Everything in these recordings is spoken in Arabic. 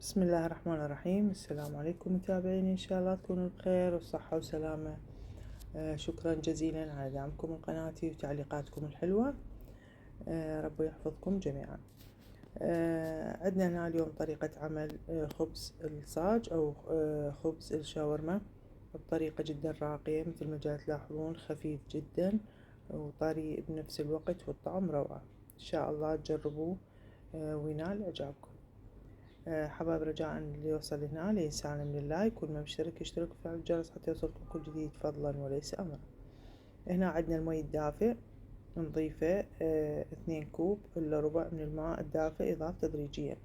بسم الله الرحمن الرحيم. السلام عليكم متابعيني، إن شاء الله تكونوا بخير وصحة وسلامة. شكرا جزيلا على دعمكم لقناتي وتعليقاتكم الحلوة. ربي يحفظكم جميعا. عندنا هنا اليوم طريقة عمل خبز الصاج أو خبز الشاورما بطريقة جدا راقية، مثل ما جاي تلاحظون خفيف جدا وطري بنفس الوقت والطعم روعة. إن شاء الله تجربوه وينال إعجابكم. حبايب رجاء اللي يوصل هنا ليسانا من اللايك، واللي ما مشترك يشترك وفعل الجرس حتى يوصلكم كل جديد فضلا وليس أمرا. هنا عندنا المي الدافئ، نضيفه 2 كوب إلا ربع من الماء الدافئ إضافة تدريجيا.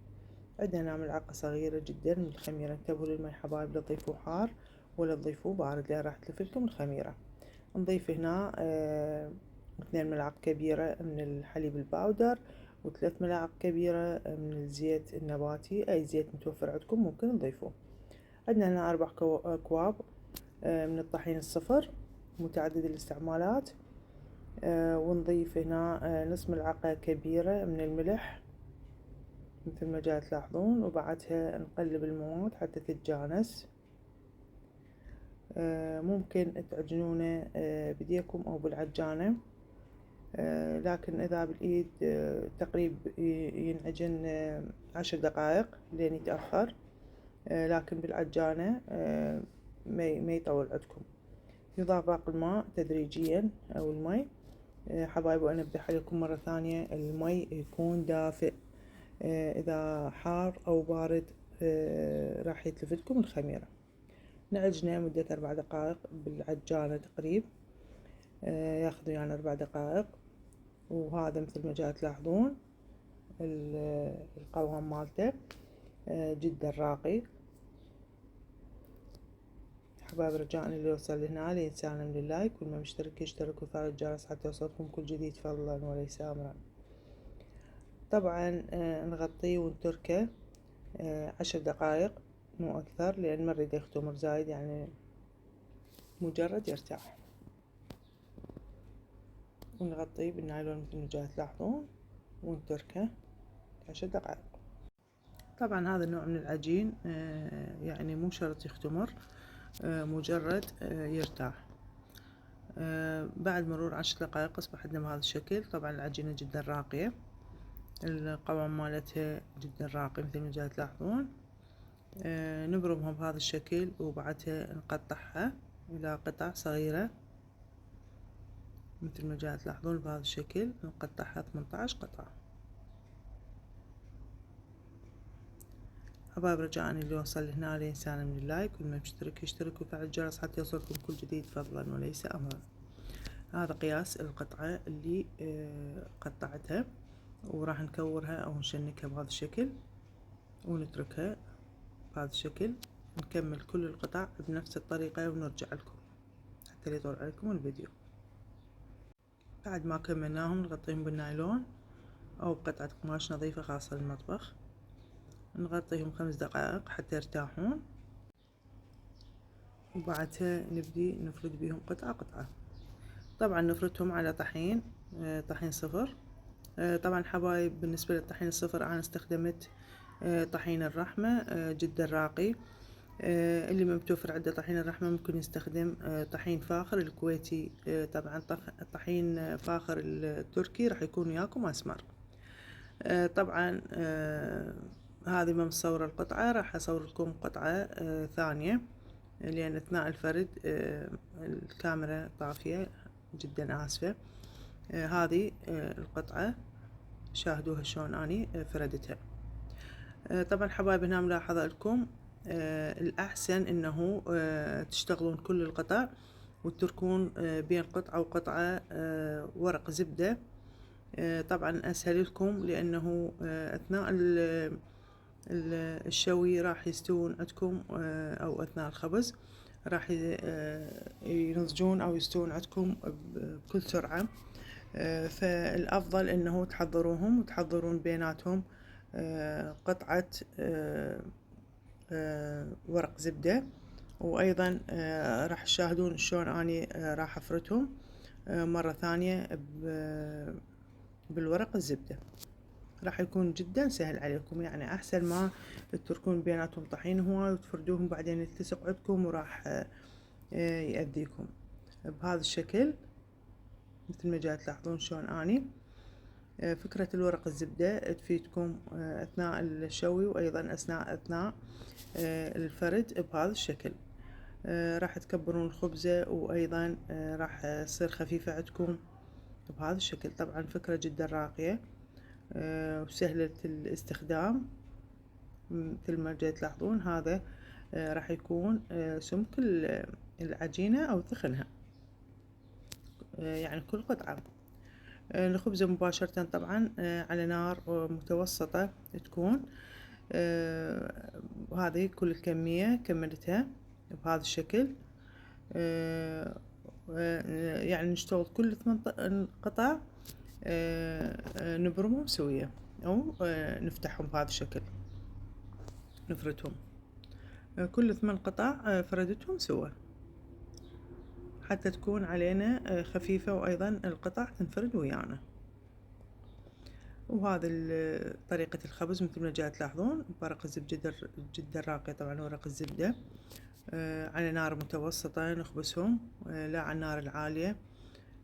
عندنا هنا ملعقة صغيرة جدا من الخميرة. انتبهوا للمي حبايب، لا تضيفوه حار ولا تضيفوه بارد لأن راح تلفلكم الخميرة. نضيف هنا 2 ملعقة كبيرة من الحليب الباودر و3 ملاعق كبيرة من الزيت النباتي، أي زيت متوفر عندكم ممكن نضيفوه. عندنا هنا 4 أكواب من الطحين الصفر متعدد الاستعمالات. ونضيف هنا نص ملعقة كبيرة من الملح مثل ما جاي تلاحظون، وبعدها نقلب المواد حتى تتجانس. ممكن تعجنونه بديكم أو بالعجانة، لكن إذا بالإيد تقريب ينعجن 10 دقائق لين يتأخر، لكن بالعجانة ما يطول عندكم. يضاف باقي الماء تدريجيا أو المي. حبايب، وأنبه عليكم مرة ثانية، المي يكون دافئ، إذا حار أو بارد راح يتلفتكم الخميرة. نعجنه مدة 4 دقائق بالعجانة تقريب، ياخذ يعني 4 دقائق. وهذا مثل ما جاي تلاحظون القوام مالته جدا راقي. حبايب رجاء اللي يوصل لهنا ليتسانا من اللايك، واللي ما مشترك يشترك وفعل الجرس حتى يوصلكم كل جديد فضلا وليس أمرا. طبعا نغطيه ونتركه 10 دقائق مو أكثر، لأن ما نريد يختمر زايد، يعني مجرد يرتاح. ونغطيه بالنايلون مثل ما جاي تلاحظون ونتركه 10 دقائق. طبعا هذا النوع من العجين يعني مو شرط يختمر، مجرد يرتاح. بعد مرور 10 دقائق أصبح عندنا بهذا الشكل. طبعا العجينة جدا راقية، القوام مالتها جدا راقي مثل ما جاي تلاحظون. نبرمها بهذا الشكل وبعدها نقطعها إلى قطع صغيرة مثل ما جاي تلاحظون بهذا الشكل. نقطعها 18 قطعة. حبايب رجاء اللي يوصل لهنا لينسانا من اللايك، واللي ما مشترك يشترك وفعل الجرس حتى يوصلكم كل جديد فضلا وليس أمرا. هذا قياس القطعة اللي قطعتها، وراح نكورها أو نشنكها بهذا الشكل ونتركها بهذا الشكل. نكمل كل القطع بنفس الطريقة ونرجع لكم حتى لا يطول عليكم الفيديو. بعد ما كملناهم نغطيهم بالنايلون أو بقطعة قماش نظيفة خاصة للمطبخ. نغطيهم 5 دقائق حتى يرتاحون، وبعدها نبدي نفرد بيهم قطعة قطعة. طبعا نفردهم على طحين طحين صفر. طبعا حبايب، بالنسبة للطحين الصفر أنا استخدمت طحين الرحمة جدا راقي. اللي ما متوفر عنده طحين الرحمة ممكن يستخدم طحين فاخر الكويتي. طبعا طحين فاخر التركي راح يكون وياكم أسمر. طبعا هذه ما مصورة القطعة، راح أصور لكم قطعة ثانية، لأن أثناء الفرد الكاميرا طافية، جدا آسفة. هذه القطعة شاهدوها شلون أني فردتها. طبعا حبايب، هنا ملاحظة لكم الأحسن إنه تشتغلون كل القطع وتتركون بين قطعة وقطعة ورق زبدة. طبعا أسهل لكم، لأنه أثناء الشوي راح يستوون عندكم، أو أثناء الخبز راح ينضجون أو يستوون عندكم بكل سرعة. فالأفضل إنه تحضروهم وتحضرون بيناتهم قطعة ورق زبدة. وأيضا راح تشاهدون شلون أني راح أفردهم مرة ثانية بالورق الزبدة. راح يكون جدا سهل عليكم، يعني احسن ما تتركون بيناتهم طحين هواي وتفردوهم بعدين يلتصق عندكم وراح يأذيكم. بهذا الشكل مثل ما جاي تلاحظون شلون اني فكرة الورق الزبدة تفيدكم اثناء الشوي وايضا اثناء الفرد بهذا الشكل. راح تكبرون الخبزة وايضا راح تصير خفيفة عندكم بهذا الشكل. طبعا فكرة جدا راقية وسهلة الاستخدام. مثل ما جاي تلاحظون هذا راح يكون سمك العجينة او ثخنها، يعني كل قطعة. الخبزة مباشرة طبعا على نار متوسطة تكون. وهذه كل الكمية كملتها بهذا الشكل. يعني نشتغل كل 8 قطع نبرمهم سوية أو نفتحهم بهذا الشكل، نفردهم كل 8 قطع فردتهم سوا حتى تكون علينا خفيفة وأيضا القطع تنفرد ويانا. وهذا طريقة الخبز مثل ما جاي تلاحظون ورق الزبدة جدا راقي. طبعا ورق الزبدة على نار متوسطة نخبزهم، لا على النار العالية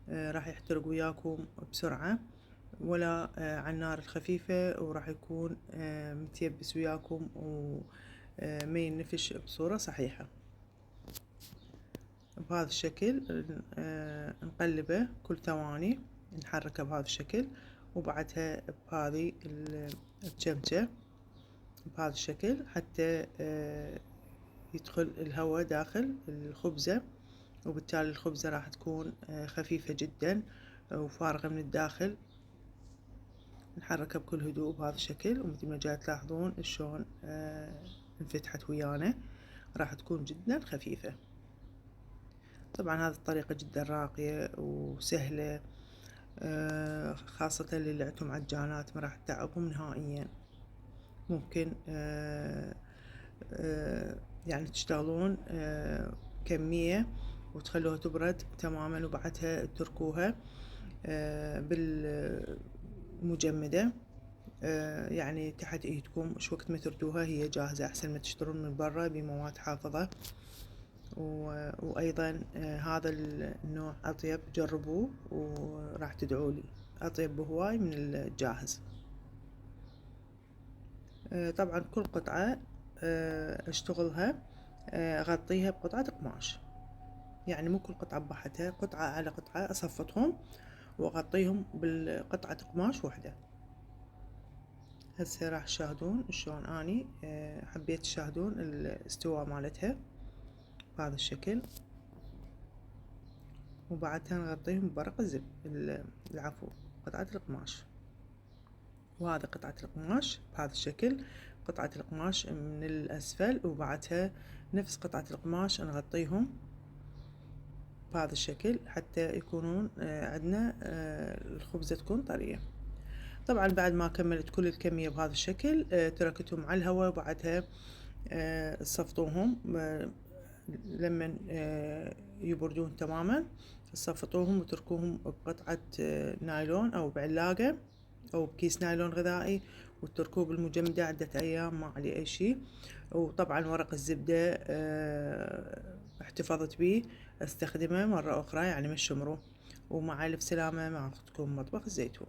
راح يحترق وياكم بسرعة، ولا على النار الخفيفة وراح يكون متيبس وياكم وما ينفش بصورة صحيحة. بهذا الشكل نقلبه كل ثواني، نحركه بهذا الشكل وبعدها بهذه الشمشة بهذا الشكل حتى يدخل الهواء داخل الخبزة، وبالتالي الخبزة راح تكون خفيفة جدا وفارغة من الداخل. نحركها بكل هدوء بهذا الشكل، ومثل ما جاي تلاحظون شلون انفتحت ويانا راح تكون جدا خفيفة. طبعا هذه الطريقة جدا راقية وسهلة، خاصة اللي عندهم عجانات ما راح تتعبهم نهائيا. ممكن يعني تشتغلون كمية وتخلوها تبرد تماما وبعدها تتركوها بالمجمدة يعني تحت ايدكم. وش وقت ما تردوها هي جاهزة، احسن ما تشترون من برا بمواد حافظة. وايضا هذا النوع اطيب، جربوه وراح تدعولي، اطيب بهواي من الجاهز. طبعا كل قطعة اشتغلها اغطيها بقطعة قماش، يعني مو كل قطعة بحتها، قطعة على قطعة اصفطهم واغطيهم بالقطعة قماش واحدة. هسه راح تشاهدون شلون اني حبيت تشاهدون الاستواء مالتها بهذا الشكل. وبعدها نغطيهم بورق العفو قطعة القماش. وهذا قطعة القماش بهذا الشكل، قطعة القماش من الأسفل وبعدها نفس قطعة القماش نغطيهم بهذا الشكل حتى يكونون عندنا الخبزة تكون طرية. طبعا بعد ما كملت كل الكمية بهذا الشكل تركتهم على الهواء، وبعدها صفطوهم لما يبردون تماما، صفطوهم وتركوهم بقطعة نايلون أو بعلاقة أو بكيس نايلون غذائي، وتركوه بالمجمدة عدة أيام ما عليه أي شيء. وطبعا ورق الزبدة احتفظت به استخدمه مرة أخرى، يعني ما شمره. ومع ألف سلامة مع أختكم مطبخ الزيتون.